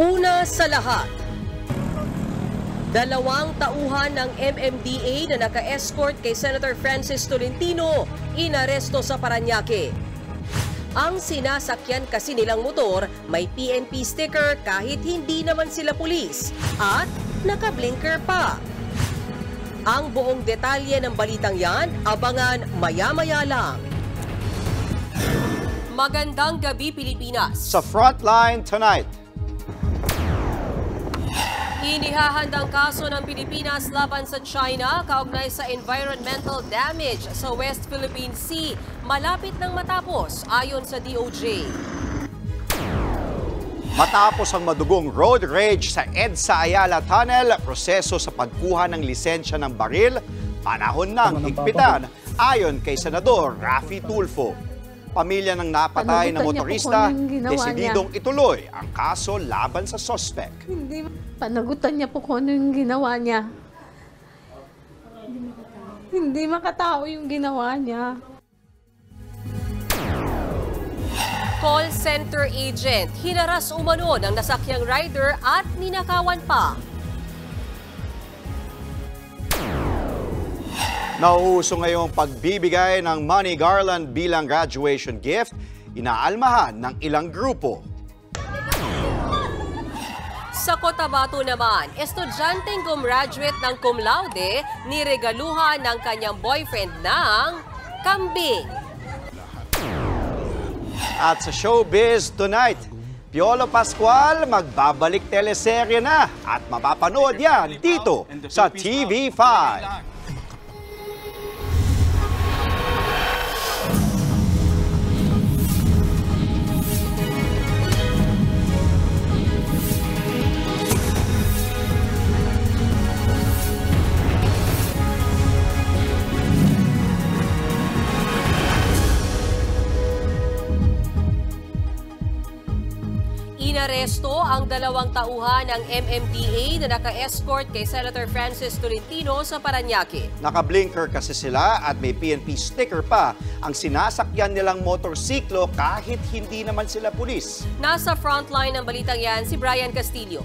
Una sa lahat, dalawang tauhan ng MMDA na naka-escort kay Senator Francis Tolentino inaresto sa Parañaque. Ang sinasakyan kasi nilang motor may PNP sticker kahit hindi naman sila pulis at naka-blinker pa. Ang buong detalye ng balitang yan, abangan maya-maya lang. Magandang gabi, Pilipinas. Sa Frontline tonight. Inihahandang kaso ng Pilipinas laban sa China kaugnay sa environmental damage sa West Philippine Sea malapit nang matapos ayon sa DOJ. Matapos ang madugong road rage sa EDSA Ayala Tunnel, proseso sa pagkuha ng lisensya ng baril, panahon ng higpitan ayon kay Senador Raffy Tulfo. Pamilya ng napatay na motorista, desididong ituloy ang kaso laban sa suspect. Panagutan niya po kung ano yung ginawa niya. Hindi makatao yung ginawa niya. Call center agent, hinaras umano ng nasakyang rider at ninakawan pa. Nauuso ngayong pagbibigay ng money garland bilang graduation gift, inaalmahan ng ilang grupo. Sa Cotabato naman, estudyanteng gumraduate ng cum laude, niregaluhan ng kanyang boyfriend ng kambing. At sa showbiz tonight, Piolo Pascual magbabalik teleserye na at mapapanood yan dito sa TV5. Inaresto ang dalawang tauhan ng MMDA na naka-escort kay Senator Francis Tolentino sa Parañaque. Naka-blinker kasi sila at may PNP sticker pa ang sinasakyan nilang motorsiklo kahit hindi naman sila pulis. Nasa frontline ng balitang yan si Brian Castillo.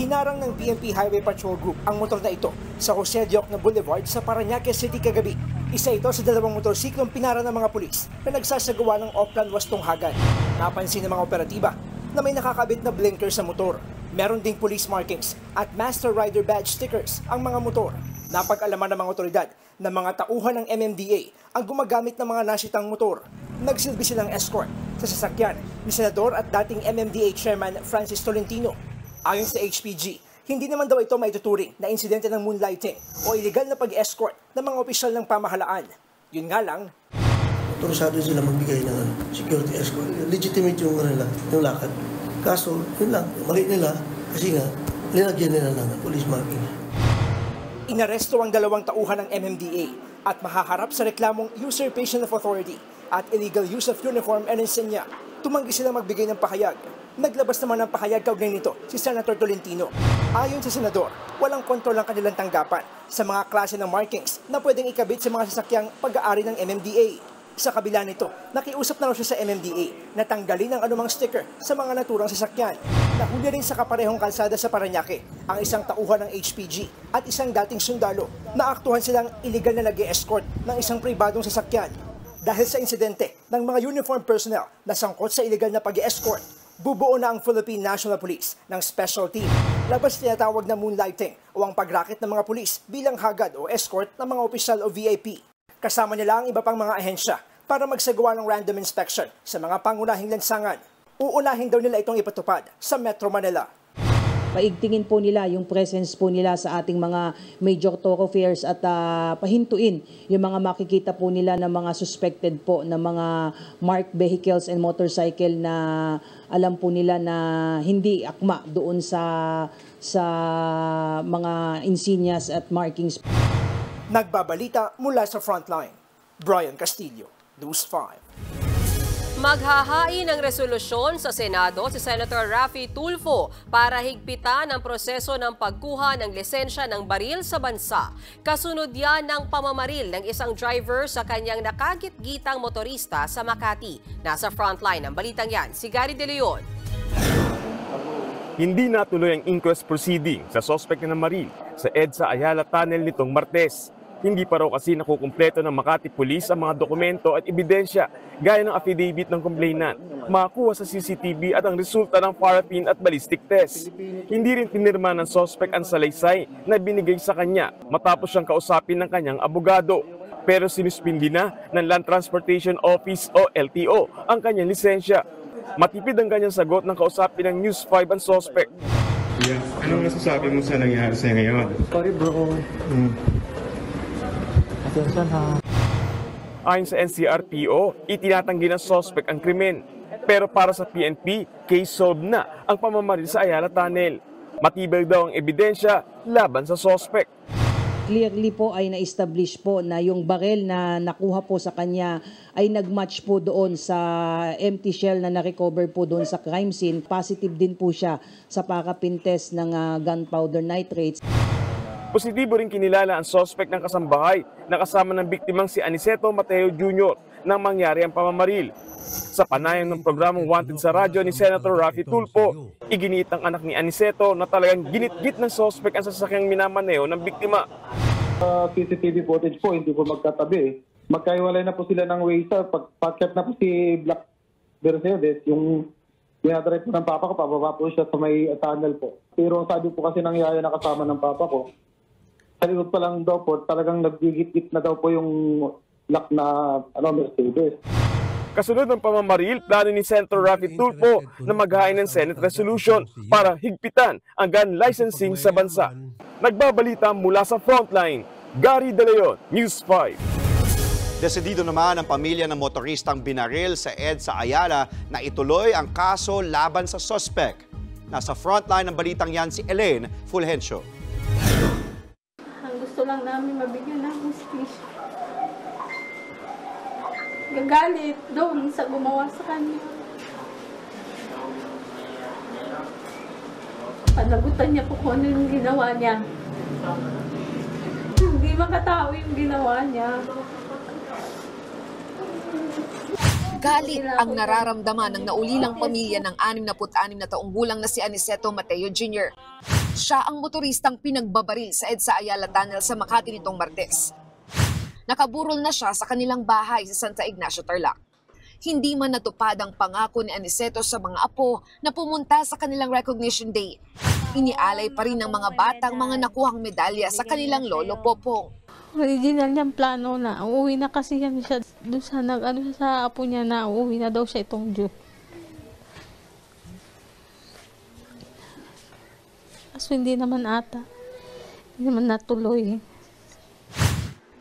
Hinarang ng PNP Highway Patrol Group ang motor na ito sa Jose Diokno Boulevard sa Parañaque City kagabi. Isa ito sa dalawang motorsiklong pinara ng mga pulis na nagsasagawa ng off-plan wastunghagan. Napansin ng mga operatiba na may nakakabit na blinker sa motor. Meron ding police markings at Master Rider Badge stickers ang mga motor. Napag-alaman ng mga otoridad na mga tauhan ng MMDA ang gumagamit ng mga nasitang motor. Nagsilbi silang escort sa sasakyan ni Senador at dating MMDA Chairman Francis Tolentino. Ayon sa HPG, hindi naman daw ito maituturing na insidente ng moonlighting o illegal na pag-escort ng mga opisyal ng pamahalaan. Yun nga lang, autorisado sila magbigay ng security escort. Legitimate yung lakad. Kaso, yun lang, mali nila kasi nga, linagyan nila ng police marking. Inaresto ang dalawang tauhan ng MMDA at mahaharap sa reklamong usurpation of authority at illegal use of uniform and insignia. Tumanggi sila magbigay ng pahayag. Naglabas naman ng pahayag kaugnay nito si Senator Tolentino. Ayon sa senador, walang kontrol ang kanilang tanggapan sa mga klase ng markings na pwedeng ikabit sa mga sasakyang pag-aari ng MMDA. Sa kabila nito, nakiusap na raw siya sa MMDA na tanggalin ang anumang sticker sa mga naturang sasakyan. Nahuli rin sa kaparehong kalsada sa Parañaque ang isang tauhan ng HPG at isang dating sundalo na aktuhan silang illegal na nag-e-escort ng isang pribadong sasakyan. Dahil sa insidente ng mga uniform personnel na sangkot sa illegal na pag-e-escort, bubuo na ang Philippine National Police ng special team labas tinatawag na moonlighting o ang pagrakit ng mga pulis bilang hagad o escort ng mga opisyal o VIP. Kasama nila ang iba pang mga ahensya para magsagawa ng random inspection sa mga pangunahing lansangan. Uunahin daw nila itong ipatupad sa Metro Manila. Paigtingin po nila yung presence po nila sa ating mga major thoroughfares at pahintuin yung mga makikita po nila ng mga suspected po na mga marked vehicles and motorcycle na alam po nila na hindi akma doon sa mga insignias at markings. Nagbabalita mula sa Frontline, Brian Castillo, News 5. Maghahain ng resolusyon sa Senado si Senator Raffy Tulfo para higpitan ang proseso ng pagkuha ng lisensya ng baril sa bansa. Kasunod yan ng pamamaril ng isang driver sa kanyang nakagit-gitang motorista sa Makati. Nasa frontline ng balitang yan, si Gary De Leon. Hindi natuloy ang inquest proceeding sa suspect na Maril sa EDSA Ayala Tunnel nitong Martes. Hindi pa raw kasi nakukumpleto ng Makati Police ang mga dokumento at ebidensya gaya ng affidavit ng complainant, makakuha sa CCTV at ang resulta ng paraffin at ballistic test. Hindi rin pinirma ng suspect ang salaysay na binigay sa kanya matapos siyang kausapin ng kanyang abogado. Pero sinuspindi na ng Land Transportation Office o LTO ang kanyang lisensya. Matipid ang kanyang sagot ng kausapin ng News 5 ang suspect. Yeah. Anong masasabi mo sa nangyari sa'yo ngayon? Sorry bro. Ayon sa NCRPO, itinatanggi ng suspect ang krimen. Pero para sa PNP, case solved na ang pamamaril sa Ayala Tunnel. Matibay daw ang ebidensya laban sa suspect. Clearly po ay na-establish po na yung barel na nakuha po sa kanya ay nag-match po doon sa empty shell na na-recover po doon sa crime scene. Positive din po siya sa paraffin test ng gunpowder nitrates. Positibo rin kinilala ang suspect ng kasambahay na kasama ng biktimang si Aniceto Mateo Jr. nang mangyari ang pamamaril. Sa panayam ng programang Wanted sa radyo ni Senator Raffy Tulfo, iginiit ang anak ni Aniceto na talagang ginitgit ng suspect ang sasakyang minamaneo ng biktima. CCTV footage po, hindi po magkatabi. Magkaiwalay na po sila ng Waystar. Pagkat na po si Black Mercedes, yung dinadrive po ng papa ko, pababa po siya sa may tunnel po. Pero sabi po kasi ng yaya na kasama ng papa ko, sa likod pa lang daw po, talagang nagigit-git na daw po yung lock na Mercedes. Kasunod ng pamamaril, plano ni Senator Raffy Tulfo na maghain ng Senate resolution para higpitan ang gun licensing sa bansa. Nagbabalita mula sa Frontline, Gary De Leon, News 5. Desidido naman ang pamilya ng motoristang binaril sa EDSA Ayala na ituloy ang kaso laban sa suspect. Nasa frontline ng balitang yan si Elaine Fulgencio. Ang gusto lang namin mabigyan ng hustisya. Gagalit doon sa gumawa sa kanya. Panagutan niya po kung ano yung ginawa niya. Hindi makatao yung ginawa niya. Galit ang nararamdaman ng naulilang pamilya ng 66 na taong gulang na si Aniceto Mateo Jr. Siya ang motoristang pinagbabaril sa EDSA Ayala Tunnel sa Makati nitong Martes. Nakaburol na siya sa kanilang bahay sa Santa Ignacio, Tarlac. Hindi man natupad ang pangako ni Aniceto sa mga apo na pumunta sa kanilang recognition day. Inialay pa rin ng mga batang mga nakuhang medalya sa kanilang lolo Popong. Original niyang plano na uuwi na kasi yan siya doon sa sa apo niya na uuwi na daw siya itong June. Kaso hindi naman ata. Hindi naman natuloy.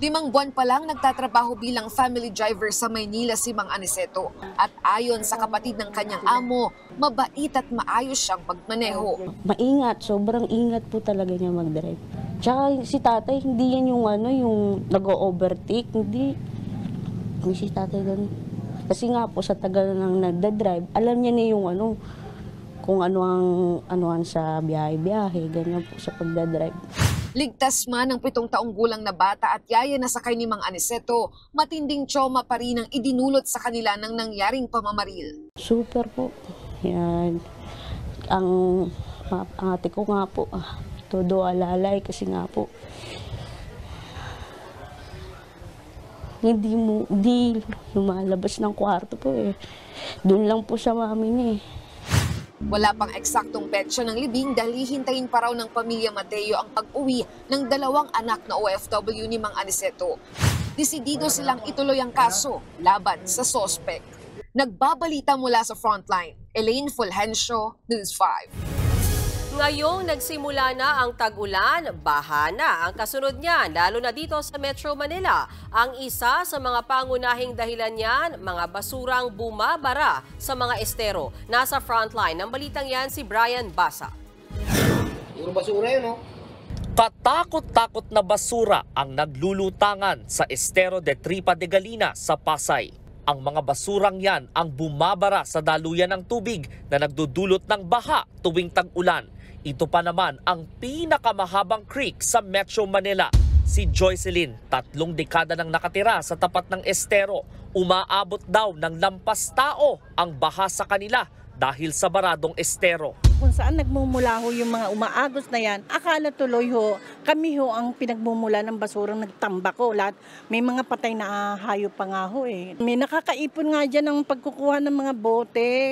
5 buwan pa lang nagtatrabaho bilang family driver sa Maynila si Mang Aniceto. At ayon sa kapatid ng kanyang amo, mabait at maayos siyang pagmaneho. Maingat, sobrang ingat po talaga niya mag-drive. Tsaka si tatay, hindi yan yung yung nag-overtake, hindi. Hindi si tatay ganun. Kasi nga po sa tagal nang nagda-drive, alam niya na yung kung ano ang sa biyahe-biyahe, ganyan po sa pagda-drive. Ligtas man ang 7 taong gulang na bata at yaya na sakay ni Mang Aniceto, matinding trauma pa rin ang idinulot sa kanila ng nangyaring pamamaril. Super po. Yan. Ang ate ko nga po, todo alalay kasi nga po. Hindi lumalabas ng kwarto po eh. Doon lang po sa mami niya eh. Wala pang eksaktong petsa ng libing dahil hihintayin pa raw ng pamilya Mateo ang pag-uwi ng 2 anak na OFW ni Mang Aniceto. Desidido silang ituloy ang kaso laban sa suspect. Nagbabalita mula sa Frontline, Elaine Fulgencio, News 5. Ngayong nagsimula na ang tag-ulan, baha na ang kasunod niyan, lalo na dito sa Metro Manila. Ang isa sa mga pangunahing dahilan niyan, mga basurang bumabara sa mga estero. Nasa frontline ng balitang yan si Brian Basa. Puro basura yun, no? Katakot-takot na basura ang naglulutangan sa Estero de Tripa de Galina sa Pasay. Ang mga basurang yan ang bumabara sa daluyan ng tubig na nagdudulot ng baha tuwing tag-ulan. Ito pa naman ang pinakamahabang creek sa Metro Manila. Si Joycelyn, 3 dekada nang nakatira sa tapat ng estero. Umaabot daw ng lampas tao ang baha sa kanila dahil sa baradong estero. kung saan nagmumula ho yung mga umaagos na yan. Akala tuloy ho, kami ho ang pinagmumula ng basurang nagtambako. Lahat, may mga patay na hayop pa nga ho eh. May nakakaipon nga dyan ng pagkukuha ng mga bote.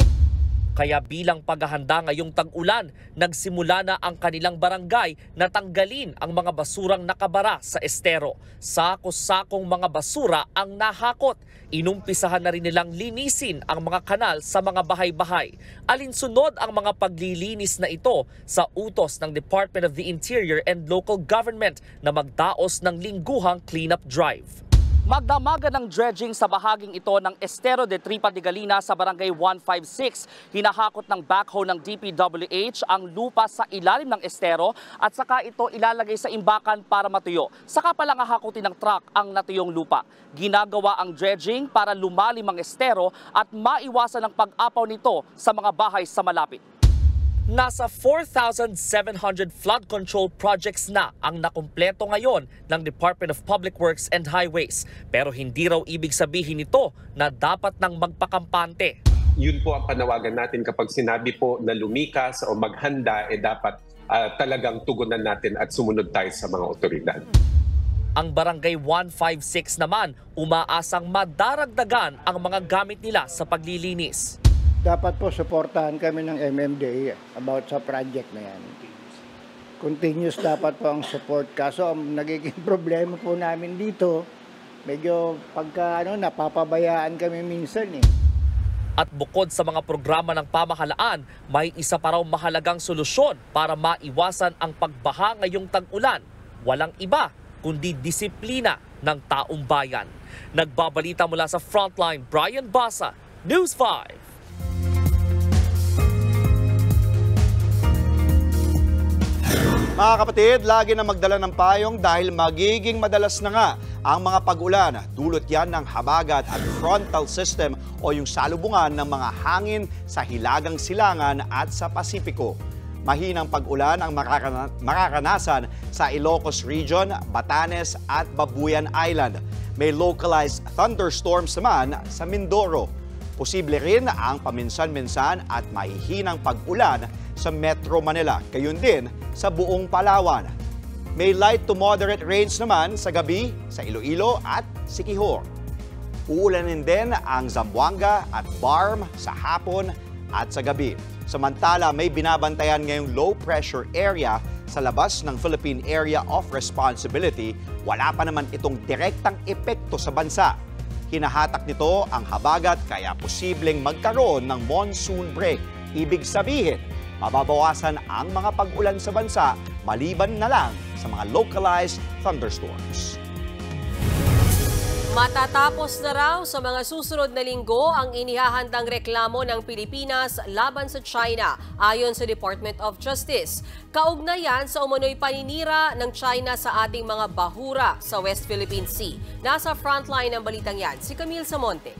Kaya bilang paghahanda ngayong tag-ulan, nagsimula na ang kanilang barangay na tanggalin ang mga basurang nakabara sa estero. Sako-sakong mga basura ang nahakot. Inumpisahan na rin nilang linisin ang mga kanal sa mga bahay-bahay. Alinsunod ang mga paglilinis na ito sa utos ng Department of the Interior and Local Government na magdaos ng lingguhang cleanup drive. Magdamagan ng dredging sa bahaging ito ng Estero de Tripa de Galina sa Barangay 156. Hinahakot ng backhoe ng DPWH ang lupa sa ilalim ng estero at saka ito ilalagay sa imbakan para matuyo. Saka palang hahakutin ng truck ang natuyong lupa. Ginagawa ang dredging para lumalim ang estero at maiwasan ang pag-apaw nito sa mga bahay sa malapit. Nasa 4,700 flood control projects na ang nakumpleto ngayon ng Department of Public Works and Highways. Pero hindi raw ibig sabihin nito na dapat nang magpakampante. Yun po ang panawagan natin kapag sinabi po na lumikas o maghanda, dapat talagang tugunan natin at sumunod tayo sa mga otoridad. Ang Barangay 156 naman umaasang madaragdagan ang mga gamit nila sa paglilinis. Dapat po suportahan kami ng MMDA about sa project na yan. Continuous dapat po ang support. Kaso ang nagiging problema po namin dito, medyo pagka napapabayaan kami minsan eh. At bukod sa mga programa ng pamahalaan, may isa pa raw mahalagang solusyon para maiwasan ang pagbaha ngayong tag-ulan. Walang iba kundi disiplina ng taong bayan. Nagbabalita mula sa Frontline, Brian Basa, News 5. Mga kapatid, lagi na magdala ng payong dahil magiging madalas na nga ang mga pag-ulan. Dulot yan ng habagat at frontal system o yung salubungan ng mga hangin sa Hilagang Silangan at sa Pasipiko. Mahinang pag-ulan ang mararanasan sa Ilocos Region, Batanes at Babuyan Island. May localized thunderstorms naman sa Mindoro. Posible rin ang paminsan-minsan at mahihinang pag-ulan sa Metro Manila, gayon din sa buong Palawan. May light to moderate rains naman sa gabi sa Iloilo at Siquijor. Uulanin din ang Zamboanga at Barm sa hapon at sa gabi. Samantala, may binabantayan ngayong low pressure area sa labas ng Philippine Area of Responsibility. Wala pa naman itong direktang epekto sa bansa. Hinahatak nito ang habagat kaya posibleng magkaroon ng monsoon break. Ibig sabihin, mababawasan ang mga pag-ulan sa bansa maliban na lang sa mga localized thunderstorms. Matatapos na raw sa mga susunod na linggo ang inihahandang reklamo ng Pilipinas laban sa China ayon sa Department of Justice. Kaugnayan sa umano'y paninira ng China sa ating mga bahura sa West Philippine Sea. Nasa frontline ng balitang yan, si Camille Samonte.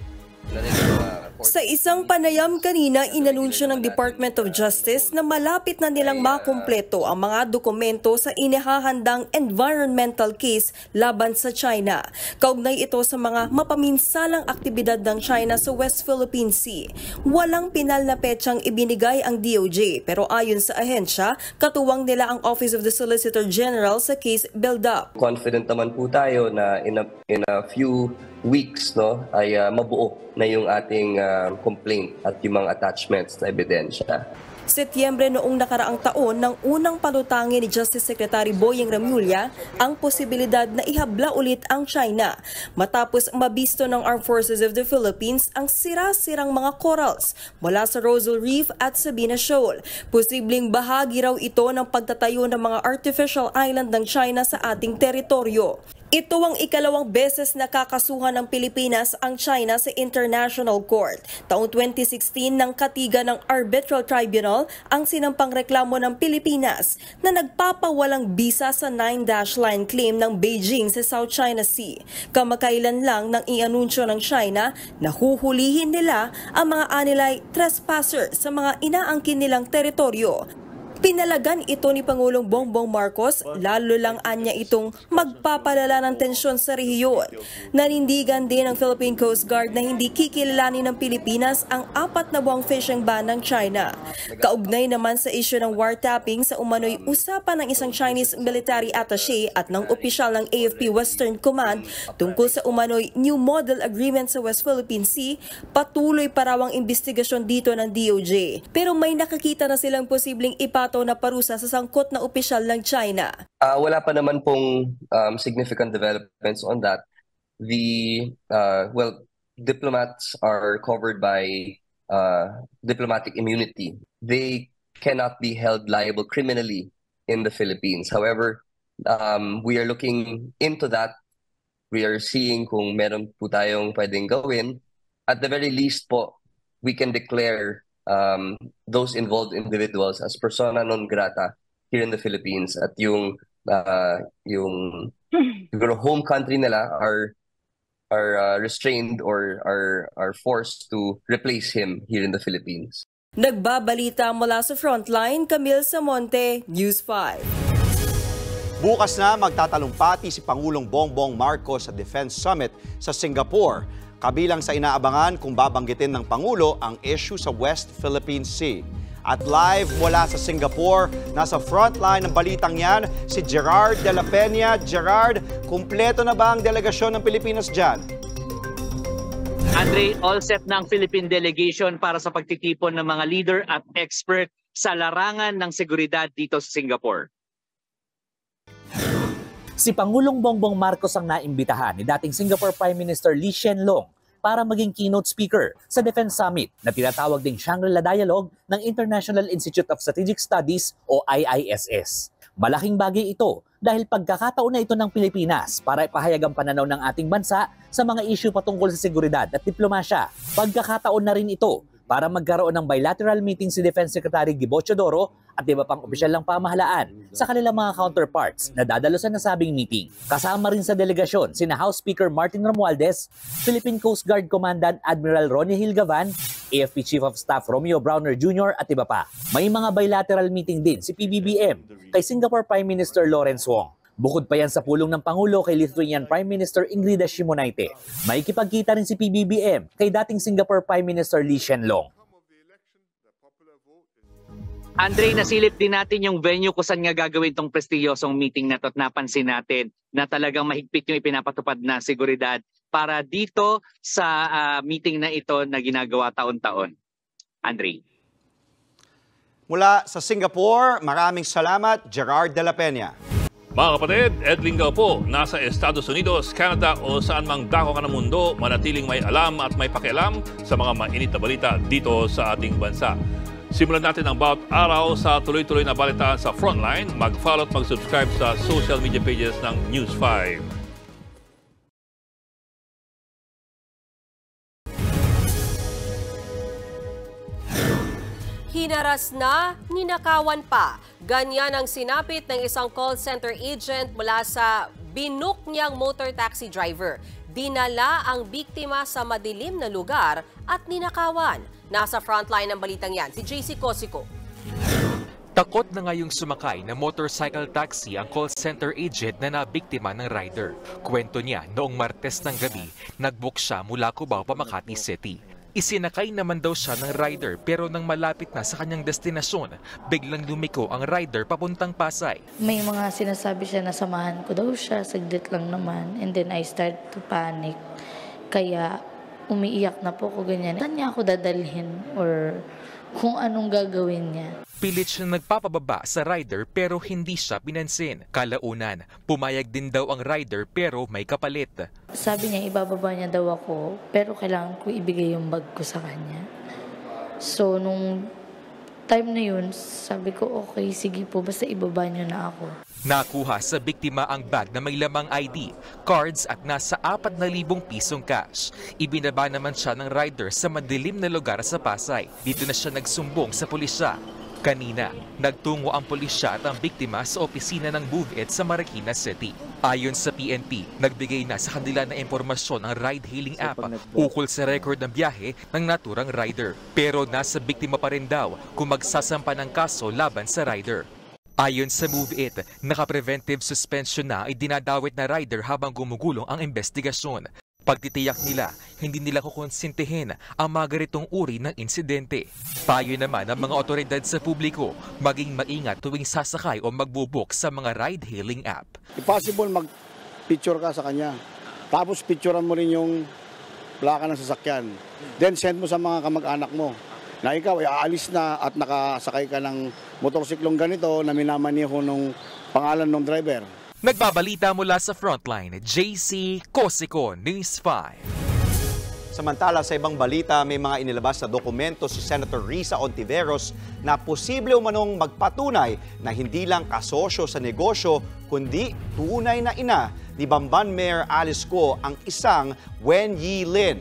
Sa isang panayam kanina, inanunsyo ng Department of Justice na malapit na nilang makumpleto ang mga dokumento sa inihahandang environmental case laban sa China. Kaugnay ito sa mga mapaminsalang aktibidad ng China sa West Philippine Sea. Walang pinal na petsang ibinigay ang DOJ, pero ayon sa ahensya, katuwang nila ang Office of the Solicitor General sa case build-up. Confident naman po tayo na in a few weeks ay mabuo na yung ating complaint at yung mga attachments na ebidensya. Setyembre noong nakaraang taon nang unang palutangin ni Justice Secretary Boyeng Remulla ang posibilidad na ihabla ulit ang China matapos mabisto ng Armed Forces of the Philippines ang sira-sirang mga corals mula sa Rosal Reef at Sabina Shoal. Posibleng bahagi raw ito ng pagtatayo ng mga artificial island ng China sa ating teritoryo. Ito ang ikalawang beses na kakasuhan ng Pilipinas ang China sa International Court. Taong 2016 nang katiga ng Arbitral Tribunal ang sinampang reklamo ng Pilipinas na nagpapawalang bisa sa 9-dash line claim ng Beijing sa South China Sea. Kamakailan lang nang ianunsyo ng China na huhulihin nila ang mga anilay trespasser sa mga inaangkin nilang teritoryo. Pinalagan ito ni Pangulong Bongbong Marcos, lalo lang anya itong magpapalala ng tensyon sa rehiyon. Nanindigan din ng Philippine Coast Guard na hindi kikilalanin ng Pilipinas ang 4 na buwang fishing ban ng China. Kaugnay naman sa isyu ng wiretapping sa umano'y usapan ng isang Chinese military attaché at ng opisyal ng AFP Western Command tungkol sa umano'y New Model Agreement sa West Philippine Sea, patuloy pa raw ang investigasyon dito ng DOJ. Pero may nakakita na silang posibleng ipataw na parusa sa sangkot na opisyal ng China. Wala pa naman pong significant developments on that. Diplomats are covered by diplomatic immunity. They cannot be held liable criminally in the Philippines. However, we are looking into that. We are seeing kung meron po tayong pwedeng gawin. At the very least po, we can declare those involved individuals as persona non grata here in the Philippines, at yung home country nila are restrained or are forced to replace him here in the Philippines. Nagbabalita mula sa Frontline, Camille Samonte, News 5. Bukas na magtatalumpati si Pangulong Bongbong Marcos sa Defense Summit sa Singapore. Kabilang sa inaabangan kung babanggitin ng Pangulo ang issue sa West Philippine Sea. At live mula sa Singapore, nasa frontline ng balitang yan, si Gerard de la Peña. Gerard, kumpleto na ba ang delegasyon ng Pilipinas dyan? Andre, all set na ang Philippine delegation para sa pagtitipon ng mga leader at expert sa larangan ng seguridad dito sa Singapore. Si Pangulong Bongbong Marcos ang naimbitahan ni dating Singapore Prime Minister Lee Hsien Loong para maging keynote speaker sa Defense Summit na tinatawag ding Shangri-La Dialogue ng International Institute of Strategic Studies o IISS. Malaking bagay ito dahil pagkakataon na ito ng Pilipinas para ipahayag ang pananaw ng ating bansa sa mga issue patungkol sa seguridad at diplomasya. Pagkakataon na rin ito para magkaroon ng bilateral meeting si Defense Secretary Gibo Teodoro at iba pang opisyal ng pamahalaan sa kanilang mga counterparts na dadalo sa nasabing meeting. Kasama rin sa delegasyon sina House Speaker Martin Romualdez, Philippine Coast Guard Commandant Admiral Ronnie Hilgavan, AFP Chief of Staff Romeo Browner Jr. at iba pa. May mga bilateral meeting din si PBBM kay Singapore Prime Minister Lawrence Wong. Bukod pa yan sa pulong ng Pangulo kay Lithuanian Prime Minister Ingrida Shimonaite. May kipagkita rin si PBBM kay dating Singapore Prime Minister Lee Hsien Loong. Andre, nasilip din natin yung venue kung saan nga gagawin tong prestiyosong meeting na to at napansin natin na talagang mahigpit yung ipinapatupad na seguridad para dito sa meeting na ito na ginagawa taon-taon. Andre. Mula sa Singapore, maraming salamat, Gerard de la Peña. Mga kapatid, Ed Lingao po, nasa Estados Unidos, Canada o saan mang dako ka ng mundo, manatiling may alam at may pakialam sa mga mainit na balita dito sa ating bansa. Simulan natin ang bawat araw sa tuloy-tuloy na balita sa Frontline. Mag-follow at mag-subscribe sa social media pages ng News 5. Hinaras na, ninakawan pa. Ganyan ang sinapit ng isang call center agent mula sa binook niyang motor taxi driver. Dinala ang biktima sa madilim na lugar at ninakawan. Nasa frontline ng balitang yan, si JC Cosico. Takot na ngayong sumakay na motorcycle taxi ang call center agent na nabiktima ng rider. Kwento niya, noong Martes ng gabi, nagbook siya mula Cubao pa Makati City. Isinakay naman daw siya ng rider pero nang malapit na sa kanyang destinasyon, biglang lumiko ang rider papuntang Pasay. May mga sinasabi siya na samahan ko daw siya, saglit lang naman. And then I start to panic. Kaya umiiyak na po ko ganyan. Saan niya ako dadalhin or kung anong gagawin niya? Pilit siya nagpapababa sa rider pero hindi siya pinansin. Kalaunan, pumayag din daw ang rider pero may kapalit. Sabi niya ibababa niya daw ako pero kailangan ko ibigay yung bag ko sa kanya. So nung time na yun, sabi ko okay, sige po, basta ibaba niyo na ako. Nakuha sa biktima ang bag na may lamang ID, cards at nasa 4,000 pisong cash. Ibinaba naman siya ng rider sa madilim na lugar sa Pasay. Dito na siya nagsumbong sa pulisya. Kanina, nagtungo ang pulisya at ang biktima sa opisina ng MoveIt sa Marikina City. Ayon sa PNP, nagbigay na sa kanila ng impormasyon ang ride-hailing app ukol sa record ng biyahe ng naturang rider. Pero nasa biktima pa rin daw kung magsasampa ng kaso laban sa rider. Ayon sa MoveIt, naka-preventive suspension na ay dinadawit na rider habang gumugulong ang investigasyon. Pagtitiyak nila, hindi nila kukonsintihin ang mga ganitong uri ng insidente. Payo naman ng mga otoridad sa publiko, maging maingat tuwing sasakay o magbubuk sa mga ride-hailing app. Possible mag-picture ka sa kanya, tapos picturean mo rin yung plaka ng sasakyan. Then send mo sa mga kamag-anak mo na ikaw ay aalis na at nakasakay ka ng motorsiklong ganito na minamaneho ng pangalan ng driver. Nagbabalita mula sa Frontline, JC Cosico, News 5. Samantala sa ibang balita, may mga inilabas na dokumento si Senator Risa Hontiveros na posible umanong magpatunay na hindi lang kasosyo sa negosyo, kundi tunay na ina ni Bamban Mayor Alice Go ang isang Wen Yi Lin.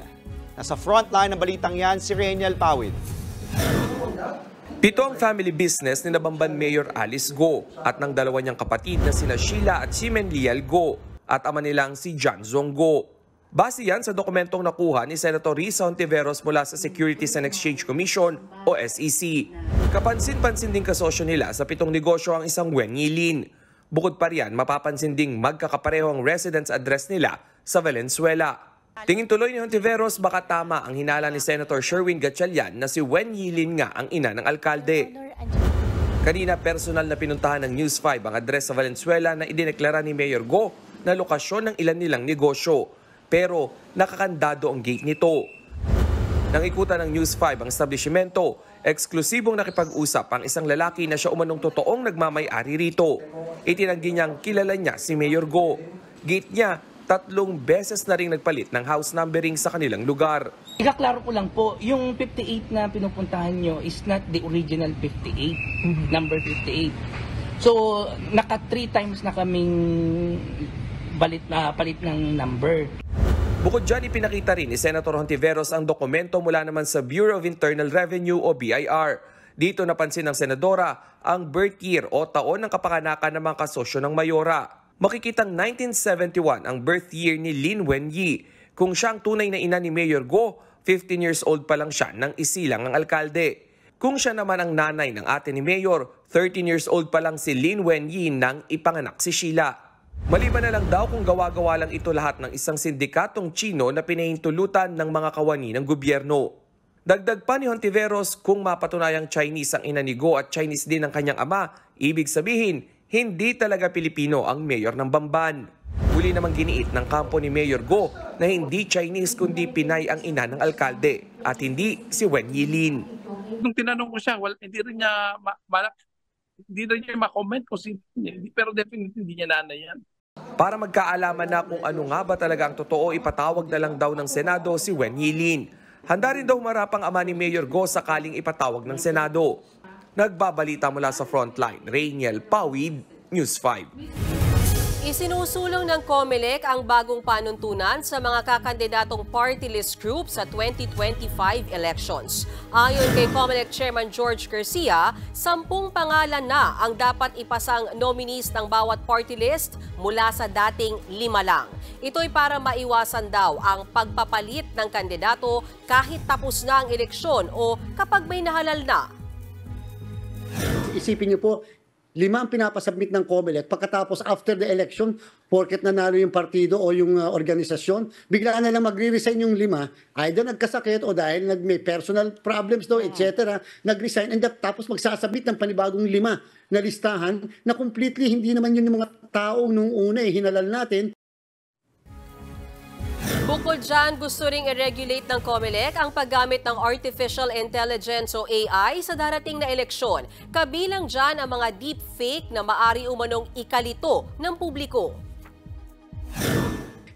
Nasa frontline ng balitang yan si Reniel Pawid. Pito ang family business ni Bamban Mayor Alice Go at ng dalawa niyang kapatid na sina Sheila at si Menliel Go at ama nilang si John Zong Go. Base yan sa dokumentong nakuha ni Senator Risa Hontiveros mula sa Securities and Exchange Commission o SEC. Kapansin-pansin din kasosyo nila sa pitong negosyo ang isang Wen Yi Lin. Bukod pa riyan, mapapansin ding magkakapareho ang residence address nila sa Valenzuela. Tingin tuloy ni Hontiveros baka tama ang hinala ni Senator Sherwin Gatchalian na si Wen Yi Lin nga ang ina ng alkalde. Kanina personal na pinuntahan ng News 5 ang address sa Valenzuela na idineklara ni Mayor Go na lokasyon ng ilan nilang negosyo. Pero nakakandado ang gate nito. Nang ikutan ng News 5 ang establishmento, eksklusibong nakipag-usap ang isang lalaki na siya umanong totoong nagmamay-ari rito. Itinanggi niyang kilala niya si Mayor Go. Gate niya, 3 beses na rin nagpalit ng house numbering sa kanilang lugar. Ikaklaro ko lang po, yung 58 na pinupuntahan nyo is not the original 58, number 58. So, naka 3 times na kaming palit ng number. Bukod dyan, ipinakita rin ni Senator Hontiveros ang dokumento mula naman sa Bureau of Internal Revenue o BIR. Dito napansin ng Senadora ang birth year o taon ng kapanganakan ng mga kasosyo ng Mayora. Makikitang 1971 ang birth year ni Lin Wen Yi. Kung siya ang tunay na ina ni Mayor Go, 15 years old pa lang siya nang isilang ang alkalde. Kung siya naman ang nanay ng ate ni Mayor, 13 years old pa lang si Lin Wen Yi nang ipanganak si Sheila. Maliban na lang daw kung gawa-gawa lang ito lahat ng isang sindikatong Chino na pinahintulutan ng mga kawani ng gobyerno. Dagdag pa ni Hontiveros, kung mapatunayang Chinese ang ina ni Go at Chinese din ang kanyang ama, ibig sabihin, hindi talaga Pilipino ang mayor ng Bamban. Huli namang giniit ng kampo ni Mayor Go na hindi Chinese kundi Pinay ang ina ng alkalde at hindi si Wen Yi Lin. Nung tinanong ko siya, hindi rin niya ma-comment kung sino niya, pero definitely hindi niya nanay yan. Para magkaalaman na kung ano nga ba talaga ang totoo, ipatawag na lang daw ng Senado si Wen Yi Lin. Handa rin daw marapang ama ni Mayor Go sakaling ipatawag ng Senado. Nagbabalita mula sa Frontline, Reniel Pawid, News 5. Isinusulong ng COMELEC ang bagong panuntunan sa mga kakandidatong party list group sa 2025 elections. Ayon kay COMELEC Chairman George Garcia, 10 pangalan na ang dapat ipasang nominees ng bawat party list mula sa dating 5 lang. Ito'y para maiwasan daw ang pagpapalit ng kandidato kahit tapos na ang eleksyon o kapag may nahalal na. Isipin niyo po, 5 ang pinapasubmit ng COMELEC. Pagkatapos, after the election, porket nanalo yung partido o yung organisasyon, biglaan na lang magre-resign yung 5. Either nagkasakit o dahil may personal problems daw, etc. Nag-resign and tapos magsasabit ng panibagong 5 na listahan na completely hindi naman yun yung mga taong nung una hinalal natin. Bukod dyan, gusto ring i-regulate ng COMELEC ang paggamit ng Artificial Intelligence o AI sa darating na eleksyon. Kabilang dyan ang mga deepfake na maari umanong ikalito ng publiko.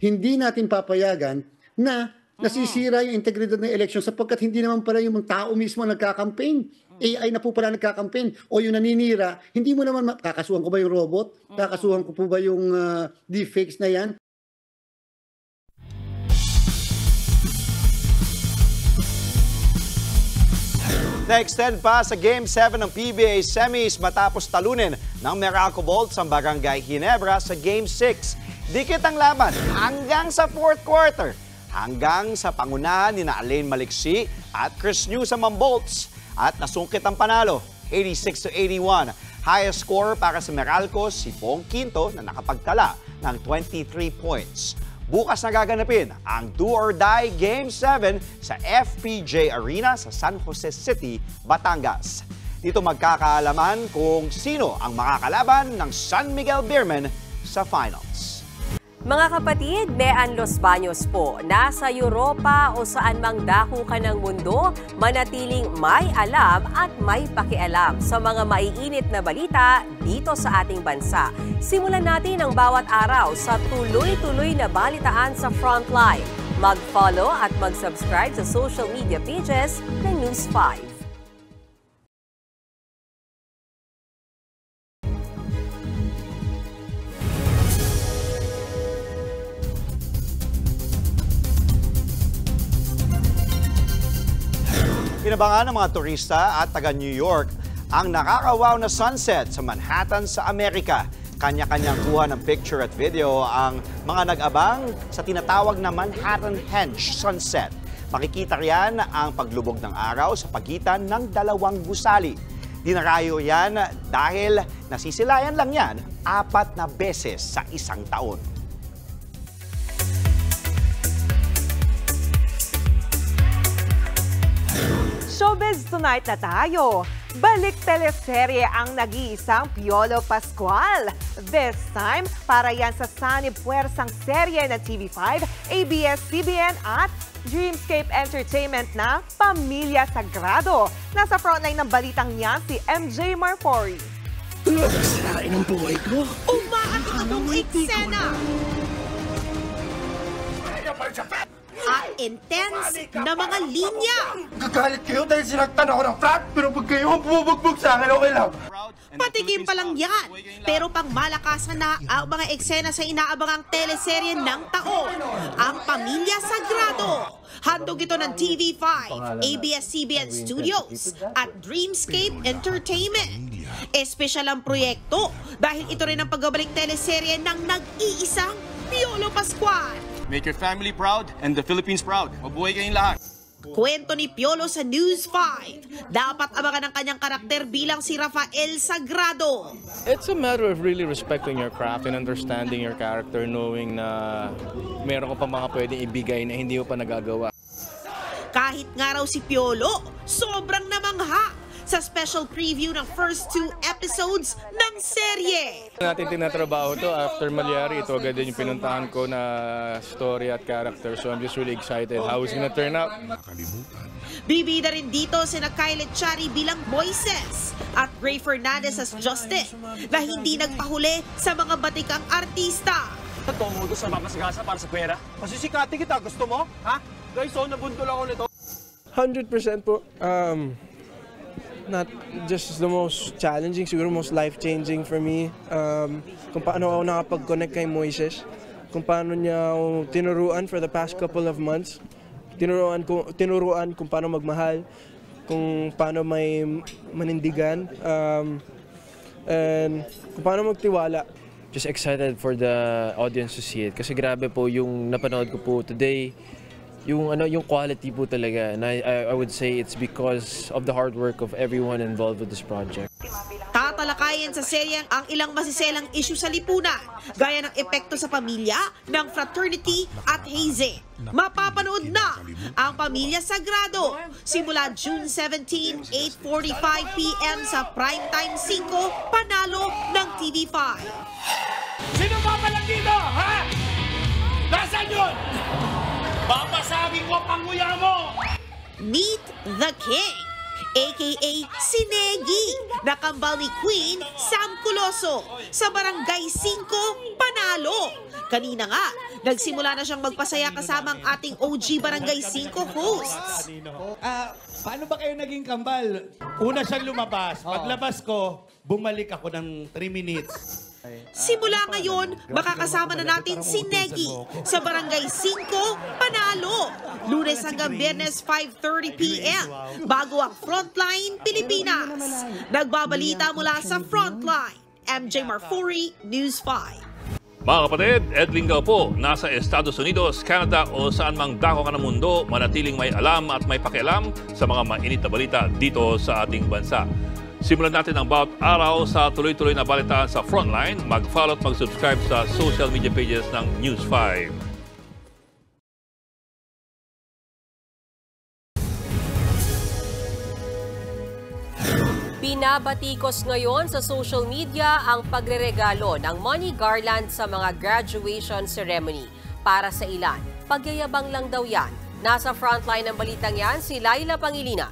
Hindi natin papayagan na nasisira yung integridad ng eleksyon sapagkat hindi naman pala yung tao mismo nagkakampaign. AI na po pala nagkakampaign o yung naninira. Hindi mo naman, kakasuhan ko ba yung robot? Kakasuhan ko po ba yung deepfakes na yan? Na-extend pa sa Game 7 ng PBA Semis matapos talunin ng Meralco Bolts ang Barangay Ginebra sa Game 6. Dikit ang laban hanggang sa 4th quarter. Hanggang sa pangunahan ni Alain Maliksi at Chris Newsom ang Bolts. At nasungkit ang panalo, 86-81. Highest score para sa Meralco, si Bong Quinto na nakapagtala ng 23 points. Bukas na gaganapin ang Do or Die Game 7 sa FPJ Arena sa San Jose City, Batangas. Dito magkakaalaman kung sino ang makakalaban ng San Miguel Beermen sa finals. Mga kapatid, Mean Los Baños po, nasa Europa o saan mang dako ka ng mundo, manatiling may alam at may pakialam sa mga maiinit na balita dito sa ating bansa. Simulan natin ang bawat araw sa tuloy-tuloy na balitaan sa Frontline. Mag-follow at mag-subscribe sa social media pages ng News 5. Inabangan ng mga turista at taga New York ang nakakawaw na sunset sa Manhattan sa Amerika. Kanya-kanyang kuha ng picture at video ang mga nag-abang sa tinatawag na Manhattan Henge sunset. Makikita riyan ang paglubog ng araw sa pagitan ng dalawang gusali. Dinarayo yan dahil nasisilayan lang yan 4 na beses sa isang taon. Showbiz Tonight na tayo. Balik teleserye ang nag-iisang Piolo Pascual. This time, para yan sa Sunny Puwersang serye na TV5, ABS-CBN at Dreamscape Entertainment na Pamilya Sagrado. Nasa frontline ng balitang yan si MJ Marfori. Sirain ang buhay ko. Umaatok-atong eksena at intense na mga linya. Gagalit kayo dahil sinagtan ako ng frat, pero pag kayo ang bumubugbog sa akin, okay lang. Patikim pa lang yan, pero pang malakasan na ang mga eksena sa inaabangang teleserye ng taon, ang Pamilya Sagrado. Handog ito ng TV5, ABS-CBN Studios at Dreamscape Entertainment. Espesyal ang proyekto dahil ito rin ang pagbabalik teleserye ng nag-iisang Piolo Pascual. Make your family proud and the Philippines proud. Mabuhay kayong lahat. Kwento ni Piolo sa News 5. Dapat abangan ang kanyang karakter bilang si Rafael Sagrado. It's a matter of really respecting your craft and understanding your character, knowing na meron ka pa mga pwedeng ibigay na hindi mo pa nagagawa. Kahit nga raw si Piolo, sobrang namangha sa special preview ng first 2 episodes ng serye. Natin tinatrabaho to after Malyari. Ito agad din yung pinuntahan ko na story at character. So I'm just really excited how it's gonna turn out. Bibida rin dito sina Kyle Echari bilang Moises at Ray Fernandez as Justin na hindi nagpahuli sa mga batikang artista. Tumudo sa mapasagasa para sa pera. Pasisikati kita, gusto mo? Ha? Guys, nabundol ako nito. 100% po. Not just the most challenging, siguro most life-changing for me. Kung paano ako nakapag-connect kay Moises, kung paano niya ako tinuruan for the past couple of months, tinuruan kung paano magmahal, kung paano may manindigan, and kung paano magtiwala. Just excited for the audience to see it kasi grabe po yung napanood ko po today. Yung quality po talaga, and I would say it's because of the hard work of everyone involved with this project. Tatalakayin sa seryeng ang ilang masiselang issue sa lipunan, gaya ng epekto sa pamilya ng fraternity at haze. Mapapanood na ang Pamilya Sagrado simula June 17, 8:45 p.m. sa Primetime 5, Panalo ng TV5. Sino papalag dito, ha? Nasaan yun? Papasagin ko pang nguya mo! Meet the King, aka si Negi, na kambal ni Queen Sam Coloso sa Barangay 5, Panalo. Kanina nga, nagsimula na siyang magpasaya kasama ang ating OG Barangay 5 hosts. Paano ba kayo naging kambal? Una siyang lumabas. Paglabas ko, bumalik ako ng 3 minutes. Simula ngayon, makakasama na natin si Negi sa Barangay 5, Panalo. Lunes hanggang Biyernes 5:30 p.m. bago ang Frontline Pilipinas. Nagbabalita mula sa Frontline, MJ Marfuri, News 5. Mga kapatid, Ed Lingao po, nasa Estados Unidos, Canada o saan mang dako ka ng mundo, manatiling may alam at may pakialam sa mga mainit na balita dito sa ating bansa. Simulan natin ang bawat araw sa tuloy-tuloy na balitaan sa Frontline. Mag-follow at mag-subscribe sa social media pages ng News 5. Binabatikos ngayon sa social media ang pagreregalo ng money garland sa mga graduation ceremony. Para sa ilan, pagyayabang lang daw yan. Nasa frontline ng balitang yan si Laila Pangilinan.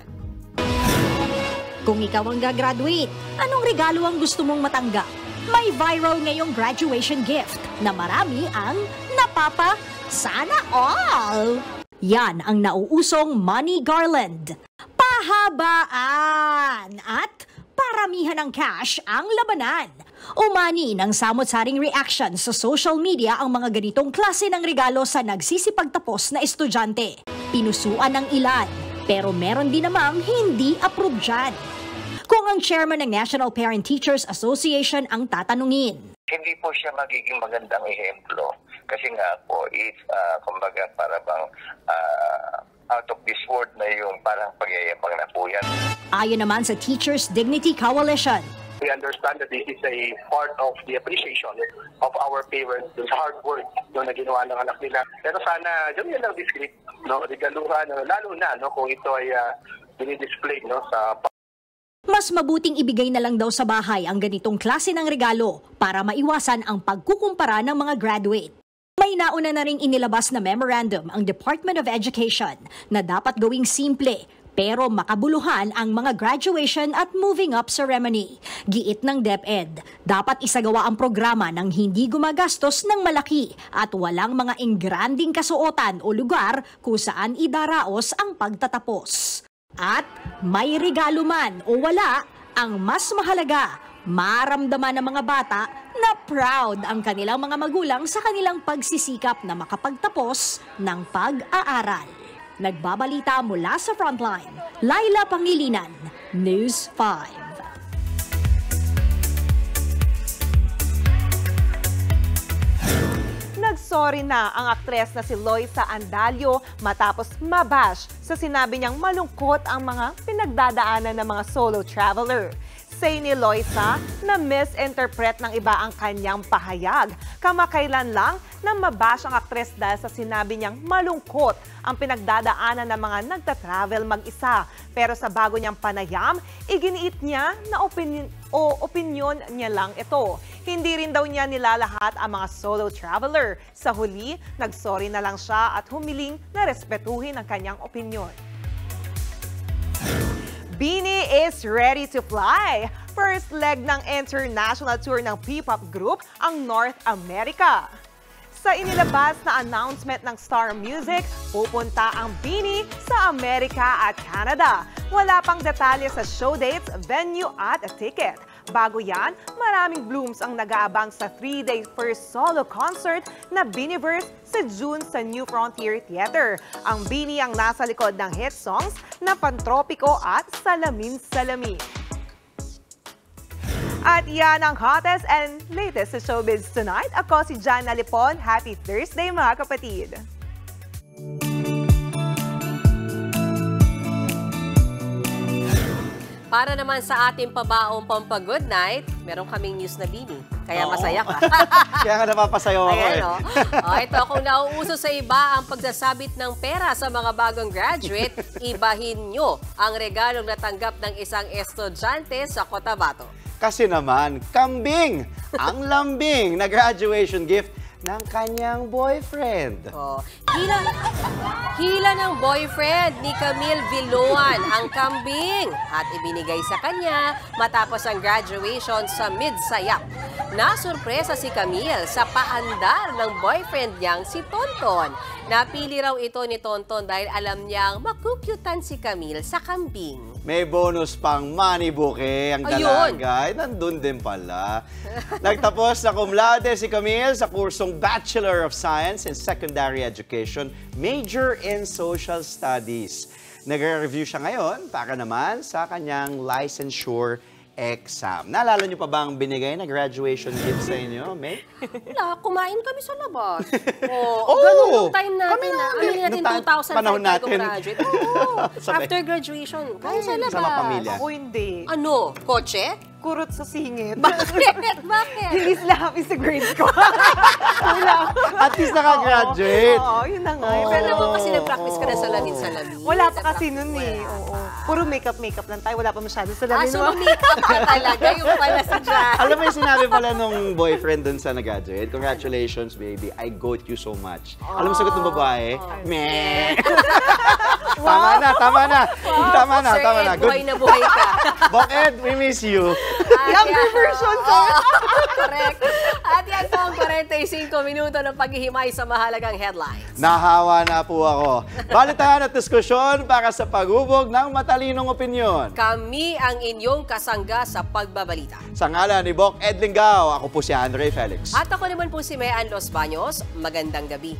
Kung ikaw ang gagraduate, anong regalo ang gusto mong matanggap? May viral ngayong graduation gift na marami ang napapa sana all. Yan ang nauusong money garland. Pahabaan at paramihan ng cash ang labanan. Umani ng samot-saring reaction sa social media ang mga ganitong klase ng regalo sa nagsisipagtapos na estudyante. Pinusuan ng ilan, pero meron din namang hindi approved dyan. Kung ang chairman ng National Parent Teachers Association ang tatanungin. Hindi po siya magiging magandang ehemplo kasi nga po it's kumbaga para bang out of this world na yung parang pagyayabang na po yan. Ayon naman sa Teachers Dignity Coalition. We understand that this is a part of the appreciation of our parents, the hard work na ginawa ng anak nila. Pero sana gawin lang discreet, no, regaluhan, lalo na no, kung ito ay dinidisplay no, sa Mas mabuting ibigay na lang daw sa bahay ang ganitong klase ng regalo para maiwasan ang pagkukumpara ng mga graduate. May nauna na ring inilabas na memorandum ang Department of Education na dapat gawing simple pero makabuluhan ang mga graduation at moving up ceremony. Giit ng DepEd, dapat isagawa ang programa ng hindi gumagastos ng malaki at walang mga engranding kasuotan o lugar kung saan idaraos ang pagtatapos. At may regalo man o wala, ang mas mahalaga, maramdaman ng mga bata na proud ang kanilang mga magulang sa kanilang pagsisikap na makapagtapos ng pag-aaral. Nagbabalita mula sa Frontline, Laila Pangilinan, News 5. Nagsorry na ang aktres na si Loisa Andalio matapos mabash sa sinabi niyang malungkot ang mga pinagdadaanan ng mga solo traveler. Say ni Loisa na misinterpret ng iba ang kanyang pahayag. Kamakailan lang na mabash ang aktres dahil sa sinabi niyang malungkot ang pinagdadaanan ng mga nagtatravel mag-isa. Pero sa bago niyang panayam, iginiit niya na opinyon niya lang ito. Hindi rin daw niya nilalahat ang mga solo traveler. Sa huli, nagsorry na lang siya at humiling na respetuhin ang kanyang opinyon. BINI is ready to fly. First leg ng international tour ng P-pop group ang North America. Sa inilabas na announcement ng Star Music, pupunta ang BINI sa Amerika at Canada. Wala pang detalye sa show dates, venue at ticket. Bago yan, maraming blooms ang nag-aabang sa 3-day first solo concert na BINIverse sa June sa New Frontier Theater. Ang BINI ang nasa likod ng hit songs na Pantropiko at Salamin-Salamin. At yan ang hottest and latest sa showbiz tonight. Ako si Jana Lipon. Happy Thursday mga kapatid! Para naman sa ating pabaong pampa-good night, meron kaming news na BINI. Kaya masaya ka. Kaya ka napapasayaw ako eh. Ito, kung nauuso sa iba ang pagsasabit ng pera sa mga bagong graduate, ibahin nyo ang regalong natanggap ng isang estudyante sa Cotabato. Kasi naman, kambing ang lambing na graduation gift ng kanyang boyfriend. Hila ng boyfriend ni Camille Villoan ang kambing at ibinigay sa kanya matapos ang graduation sa Midsayap. Nasurpresa si Camille sa paandar ng boyfriend niyang si Tonton. Napili raw ito ni Tonton dahil alam niyang makukyutan si Camille sa kambing. may bonus pang money bouquet ang dalaga. Ay, nandun din pala. Nagtapos na cum laude si Camille sa kursong Bachelor of Science in Secondary Education, major in Social Studies. Nagre-review siya ngayon para naman sa kanyang licensure exam. Naalala niyo pa ba ang binigay na graduation gift sa inyo, May? Wala, kumain kami sa labas. Ganun yung time natin. Aminin natin 2005 bago graduate. After graduation, kain sa labas. Sama pamilya. Ako hindi. Ano? Kotse? Kurot sa singit. Bakit? Bakit? Hilis lang sa grades ko. Wala. At least nakagraduate. Oo, yun na nga. Pero naman kasi nag-practice ka na salamin. Wala pa kasi nun eh. Oo. Puro makeup lang tayo. Wala pa masyado salamin. So makeup ka talaga. Yung pala si Jan. Alam mo yung sinabi pala nung boyfriend dun sa nag-graduate, congratulations baby, I got you so much. Alam mo sagot ng babae? Meh. Tama na. Buhay na buhay ka. Bok Ed, we miss you. Younger version, sir. Correct. At yan po ang 45 minuto ng paghihimay sa mahalagang headlines. Nahawa na po ako. Balitaan at diskusyon para sa paghubog ng matalinong opinyon. Kami ang inyong kasangga sa pagbabalita. Sa ngalan ni Bok Ed Lingao, ako po si Andre Felix. At ako naman po si Mayan Los Baños. Magandang gabi.